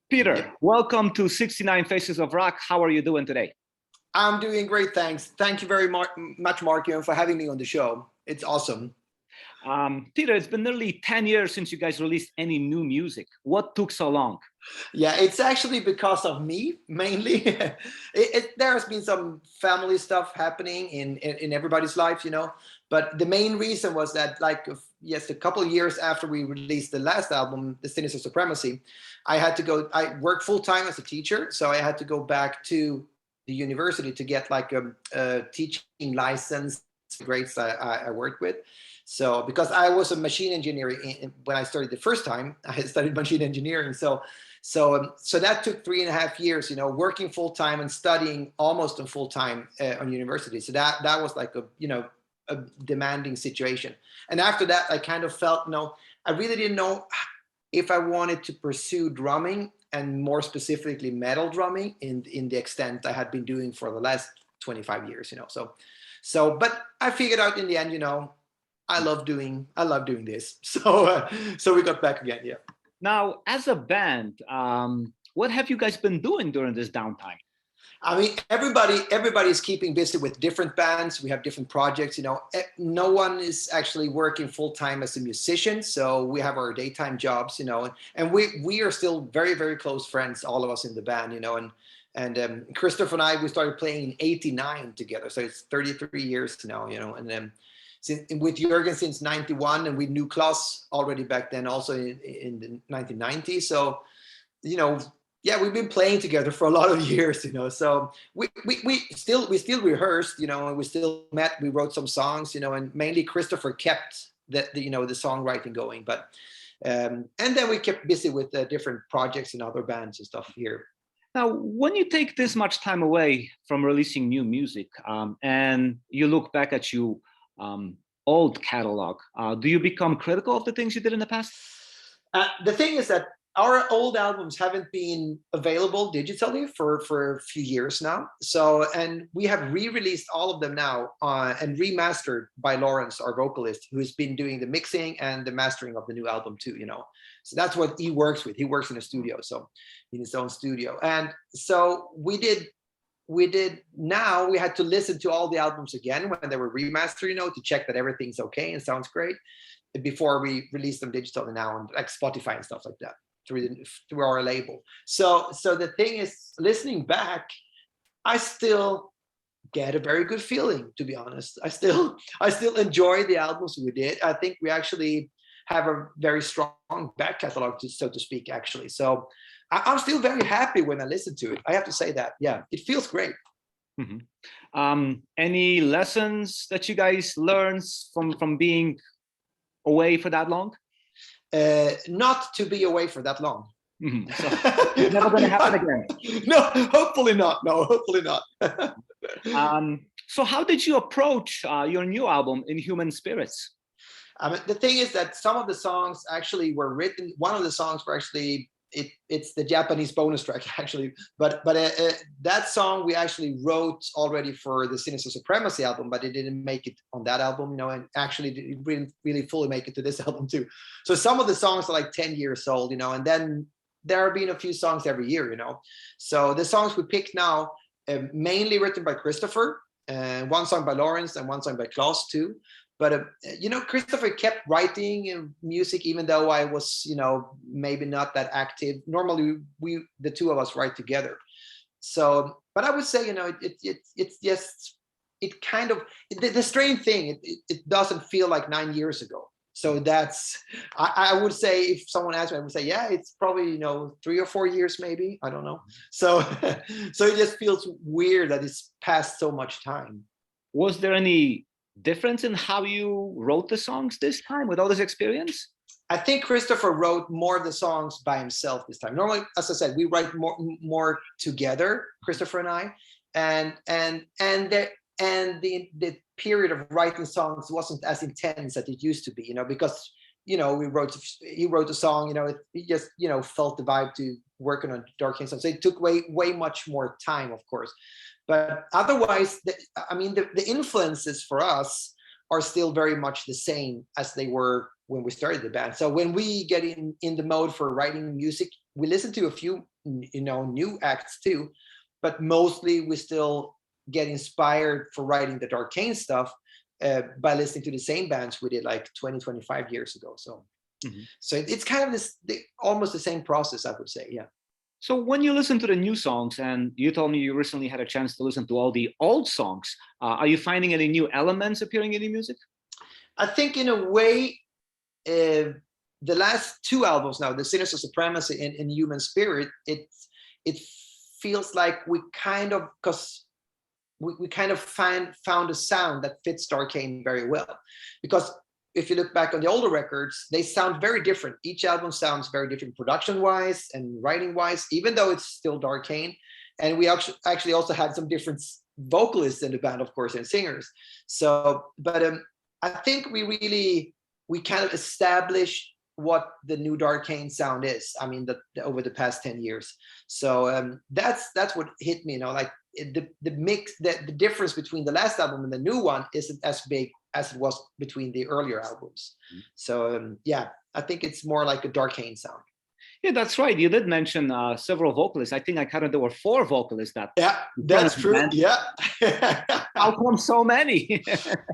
Peter, welcome to 69 Faces of Rock. How are you doing today? I'm doing great, thanks. Thank you very much, Mark, for having me on the show. It's awesome. Peter, it's been nearly 10 years since you guys released any new music. What took so long? Yeah, it's actually because of me, mainly. There has been some family stuff happening in everybody's life, But the main reason was that, a couple of years after we released the last album, The Sinister Supremacy, I worked full-time as a teacher, so I had to go back to the university to get a teaching license, grades I worked with. So because I was a machine engineer when I started the first time, I studied machine engineering. So that took 3.5 years, working full time and studying almost on full time on university. So that was a demanding situation. And after that, I kind of felt, I really didn't know if I wanted to pursue drumming, and more specifically metal drumming in the extent I had been doing for the last 25 years, but I figured out in the end, I love doing this. So we got back again. Yeah. Now, as a band, what have you guys been doing during this downtime? I mean, everybody's keeping busy with different bands. We have different projects. No one is actually working full time as a musician. So we have our daytime jobs. And we are still very, very close friends, all of us in the band. And Christopher and I, we started playing in '89 together. So it's 33 years now. And then with Jürgen since '91, and we knew Klaus already back then, also in the 1990s. So, we've been playing together for a lot of years, So we still rehearsed, and we still met. We wrote some songs, and mainly Christopher kept the songwriting going. But and then we kept busy with different projects and other bands and stuff here. Now, when you take this much time away from releasing new music, and you look back at your old catalog, do you become critical of the things you did in the past? The thing is that our old albums haven't been available digitally for a few years now. So, and we have re-released all of them now and remastered by Lawrence, our vocalist, who's been doing the mixing and the mastering of the new album too, So that's what he works with. He works in a studio, so in his own studio. And so we had to listen to all the albums again when they were remastered, to check that everything's okay and sounds great before we release them digitally now on like Spotify and stuff like that through our label. So the thing is, listening back, I still get a very good feeling, to be honest. I still enjoy the albums we did. I think we actually have a very strong back catalog, so to speak, actually. So I'm still very happy when I listen to it. I have to say that. Yeah, it feels great. Mm-hmm. Any lessons that you guys learned from being away for that long? Not to be away for that long. Mm-hmm. So it's never going to happen again. No, hopefully not. No, hopefully not. So how did you approach your new album, Inhuman Spirits? The thing is that some of the songs actually were written. One of the songs were actually it's the Japanese bonus track actually, but that song we actually wrote already for the Sinister Supremacy album, but it didn't make it on that album, and actually it didn't really fully make it to this album too. So some of the songs are like 10 years old, and then there have been a few songs every year, So the songs we picked now, mainly written by Christopher, and one song by Lawrence and one song by Klaus too. But, Christopher kept writing music, even though I was, maybe not that active. Normally, the two of us write together. So, but I would say, it's just, it kind of, the strange thing, it doesn't feel like 9 years ago. So that's, I would say, if someone asked me, I would say, yeah, it's probably, 3 or 4 years, maybe. I don't know. So, so it just feels weird that it's passed so much time. Was there any difference in how you wrote the songs this time with all this experience? I think Christopher wrote more of the songs by himself this time. Normally, as I said, we write more together, Christopher and I, and the period of writing songs wasn't as intense as it used to be, because he wrote a song, he just felt the vibe to working on Darkane songs. So it took way much more time, of course. But otherwise, the influences for us are still very much the same as they were when we started the band. So when we get in the mode for writing music, we listen to a few, new acts too, but mostly we still get inspired for writing the Darkane stuff by listening to the same bands we did like 20, 25 years ago. So, so it's kind of almost the same process, I would say. Yeah. So when you listen to the new songs, and you told me you recently had a chance to listen to all the old songs, are you finding any new elements appearing in the music? I think in a way, the last two albums now, the Sinners of Supremacy and Inhuman Spirit, it feels like we kind of, because we kind of found a sound that fits Darkane very well. Because if you look back on the older records, they sound very different. Each album sounds very different production-wise and writing-wise, even though it's still Darkane. And we actually also had some different vocalists in the band, of course, and singers. So, but I think we kind of established what the new Darkane sound is. I mean, over the past 10 years. So that's what hit me. Like the mix, the difference between the last album and the new one isn't as big as it was between the earlier albums. So yeah, I think it's more like a Darkane sound. Yeah, that's right. You did mention several vocalists. I think I counted there were 4 vocalists. Yeah, that's true. Band. Yeah. How come so many?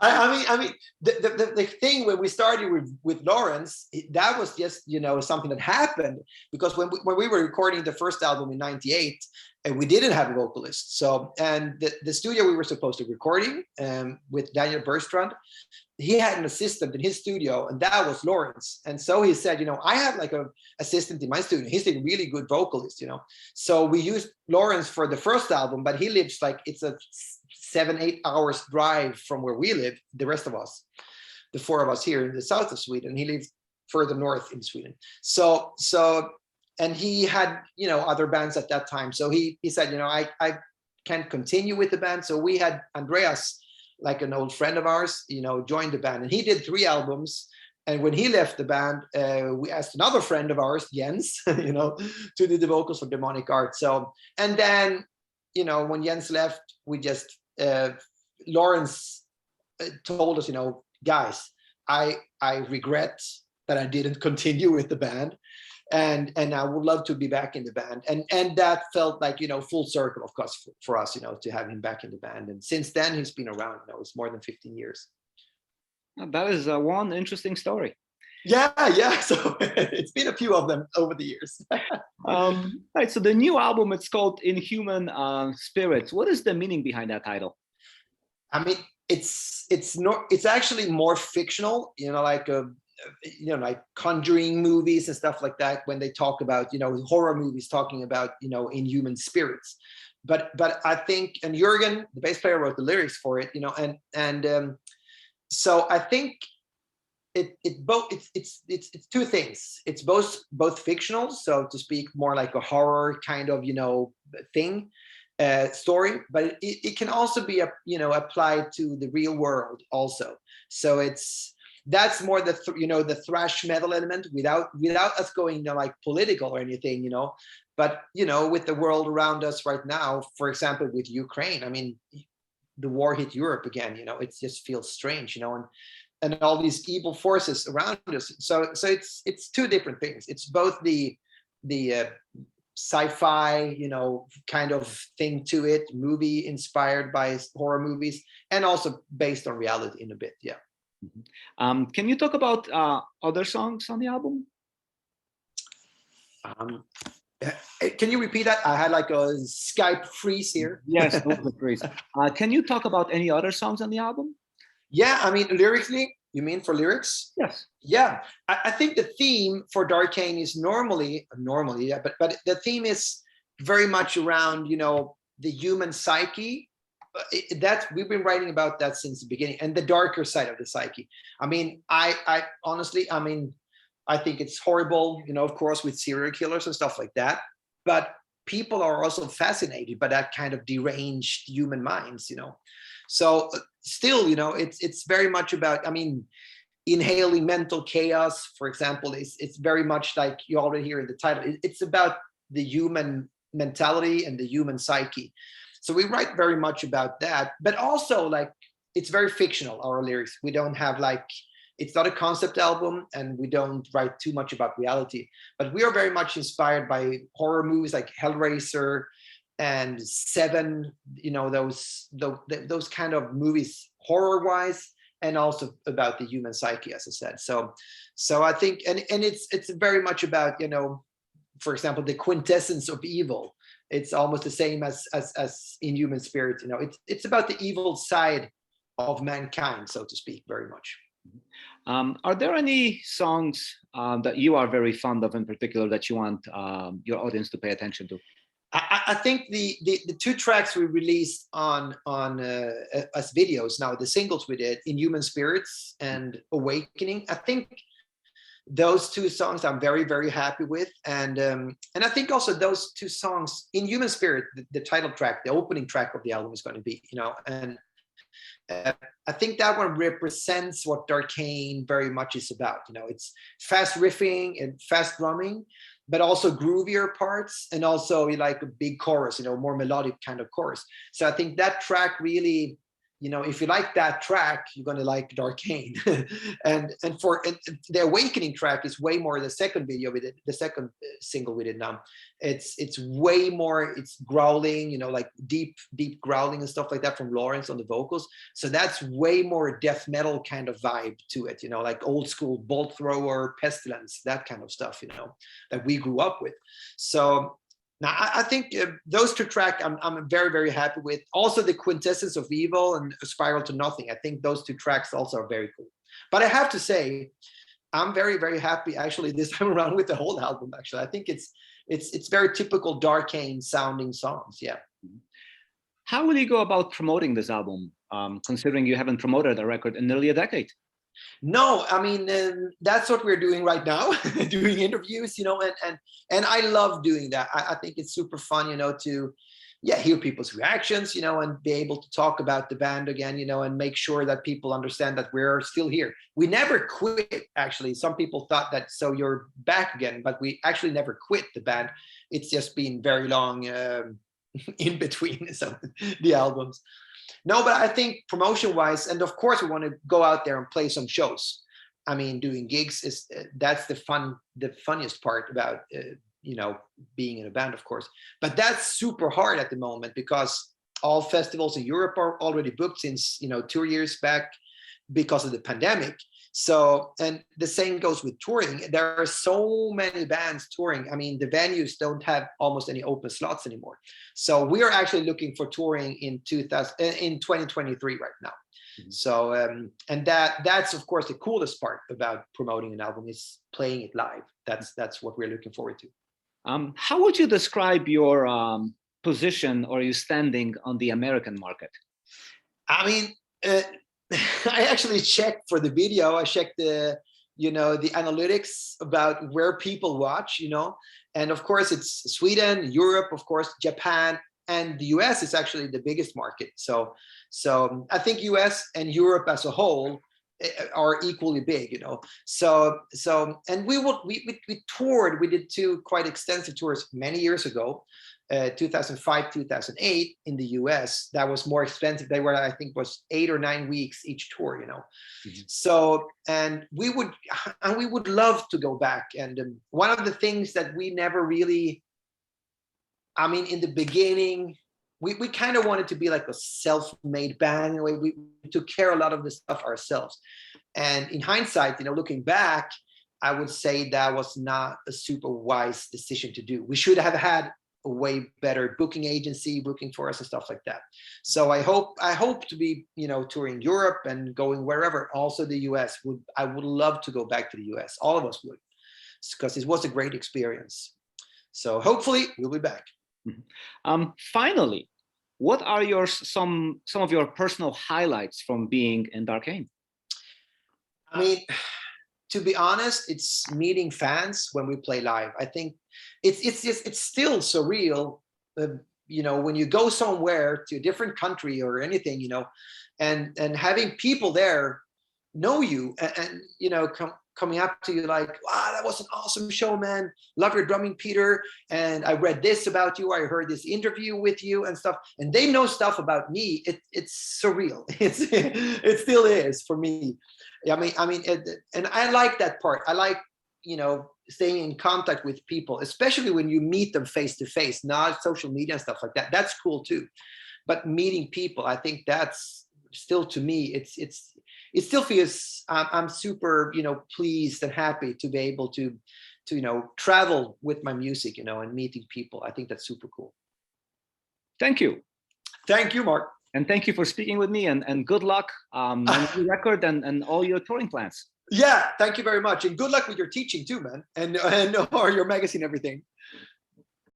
I mean, the thing when we started with Lawrence, that was just something that happened, because when we were recording the first album in '98, and we didn't have a vocalist. So, and the studio we were supposed to recording with Daniel Berstrand, he had an assistant in his studio, and that was Lawrence. And so he said, I have like a assistant in my studio. He's a really good vocalist, So we used Lawrence for the first album, but he lives like, it's a 7-8 hours drive from where we live, the rest of us, the 4 of us here in the south of Sweden. He lives further north in Sweden. So and he had, other bands at that time. So he said, I can't continue with the band. So we had Andreas, like an old friend of ours, joined the band, and he did 3 albums. And when he left the band, we asked another friend of ours, Jens, to do the vocals for Demonic Art. So, and then, when Jens left, we just, Lawrence told us, guys, I regret that I didn't continue with the band. And I would love to be back in the band. And that felt like, full circle, of course, for us, to have him back in the band. And since then, he's been around, it's more than 15 years. That is one interesting story. Yeah. So it's been a few of them over the years. Right. So the new album, it's called Inhuman Spirits. What is the meaning behind that title? I mean, it's actually more fictional, like like Conjuring movies and stuff like that, when they talk about, horror movies talking about, inhuman spirits. But I think, and Jürgen, the bass player, wrote the lyrics for it, so I think it's 2 things. It's both fictional, so to speak, more like a horror kind of, thing, story, but it can also be, applied to the real world also. So that's more the thrash metal element without us going like political or anything, but with the world around us right now, for example, with Ukraine, I mean, the war hit Europe again, it just feels strange, and all these evil forces around us. So it's 2 different things. It's both the sci-fi, kind of thing to it, movie inspired by horror movies, and also based on reality in a bit. Yeah. Can you talk about other songs on the album? Can you repeat that? I had like a Skype freeze here. Yes, freeze. Can you talk about any other songs on the album? Yeah, I mean, lyrically, you mean for lyrics? Yes. Yeah, I think the theme for Darkane is normally, yeah, but the theme is very much around, the human psyche. We've been writing about that since the beginning, and the darker side of the psyche. I mean, I honestly, I think it's horrible, of course, with serial killers and stuff like that. But people are also fascinated by that kind of deranged human minds, So still, it's very much about, inhaling mental chaos, for example, it's very much like you already hear in the title. It's about the human mentality and the human psyche. So we write very much about that, but also like it's very fictional, our lyrics. We don't have like It's not a concept album, and we don't write too much about reality. But we are very much inspired by horror movies like Hellraiser and Seven. You know, those kind of movies, horror-wise, and also about the human psyche, as I said. So I think, and it's very much about, you know, for example, the quintessence of evil. It's almost the same as Inhuman Spirits. You know, it's about the evil side of mankind, so to speak, very much. Are there any songs that you are very fond of in particular that you want your audience to pay attention to? I think the two tracks we released on as videos now, the singles we did, Inhuman Spirits and Awakening, I think those two songs I'm very, very happy with. And I think also those two songs, Inhuman Spirit, the title track, the opening track of the album is going to be, you know, and I think that one represents what Darkane very much is about. You know, it's fast riffing and fast drumming, but also groovier parts, and also like a big chorus, you know, more melodic kind of chorus. So I think that track really, you know, if you like that track, you're going to like Darkane. and the Awakening track is way more, the second video we did, the second single we did now. It's way more, it's growling, you know, like deep growling and stuff like that from Lawrence on the vocals. So that's way more death metal kind of vibe to it, you know, like old school Bolt Thrower, Pestilence, that kind of stuff, you know, that we grew up with. So now, I think those two tracks I'm very, very happy with. Also, the Quintessence of Evil and A Spiral to Nothing. I think those two tracks also are very cool. But I have to say, I'm very, very happy actually this time around with the whole album. Actually, I think it's very typical Darkane sounding songs. Yeah. How will you go about promoting this album, considering you haven't promoted a record in nearly a decade? No, I mean, that's what we're doing right now, doing interviews, you know, and I love doing that. I think it's super fun, you know, to hear people's reactions, you know, and be able to talk about the band again, you know, and make sure that people understand that we're still here. We never quit, actually. Some people thought that, so you're back again, but we actually never quit the band. It's just been very long in between the albums. No, but I think promotion-wise, and of course we want to go out there and play some shows. I mean, doing gigs that's the funniest part about you know, being in a band, of course. But that's super hard at the moment because all festivals in Europe are already booked since, you know, 2 years back because of the pandemic. So, and the same goes with touring. There are so many bands touring. I mean, the venues don't have almost any open slots anymore. So we are actually looking for touring in 2023 right now. Mm-hmm. So, and that's of course the coolest part about promoting an album is playing it live. That's what we're looking forward to. How would you describe your position or your standing on the American market? I mean, I actually checked for the video. I checked the analytics about where people watch, you know, and of course it's Sweden, Europe, of course, Japan, and the US is actually the biggest market. So I think US and Europe as a whole are equally big, you know. So and we toured. We did two quite extensive tours many years ago. 2005, 2008 in the US, that was more expensive. They were, I think, was 8 or 9 weeks each tour, you know. Mm-hmm. So, and we would love to go back. And one of the things that we never really, I mean, in the beginning, we kind of wanted to be like a self-made band. In a way, we took care of a lot of the stuff ourselves. And in hindsight, you know, looking back, I would say that was not a super wise decision to do. We should have had a way better booking agency booking for us and stuff like that. So I hope to be, you know, touring Europe and going wherever, also the US. I would love to go back to the US. All of us would, because it was a great experience. So hopefully we'll be back. Finally, what are some of your personal highlights from being in Darkane? I mean, to be honest, it's meeting fans when we play live. I think it's still surreal, you know, when you go somewhere to a different country or anything, you know, and having people there know you and you know, coming up to you like, wow, that was an awesome show, man. Love your drumming, Peter. And I read this about you. I heard this interview with you and stuff. And they know stuff about me. It's surreal. It still is for me. And I like that part. I like, staying in contact with people, especially when you meet them face to face, not social media and stuff like that. That's cool too. But meeting people, I think that's still, to me, it still feels, I'm super, pleased and happy to be able to travel with my music, and meeting people. I think that's super cool. Thank you. Thank you, Mark. And thank you for speaking with me, and good luck on the record and all your touring plans. Yeah, thank you very much. And good luck with your teaching too, man. And or your magazine, everything.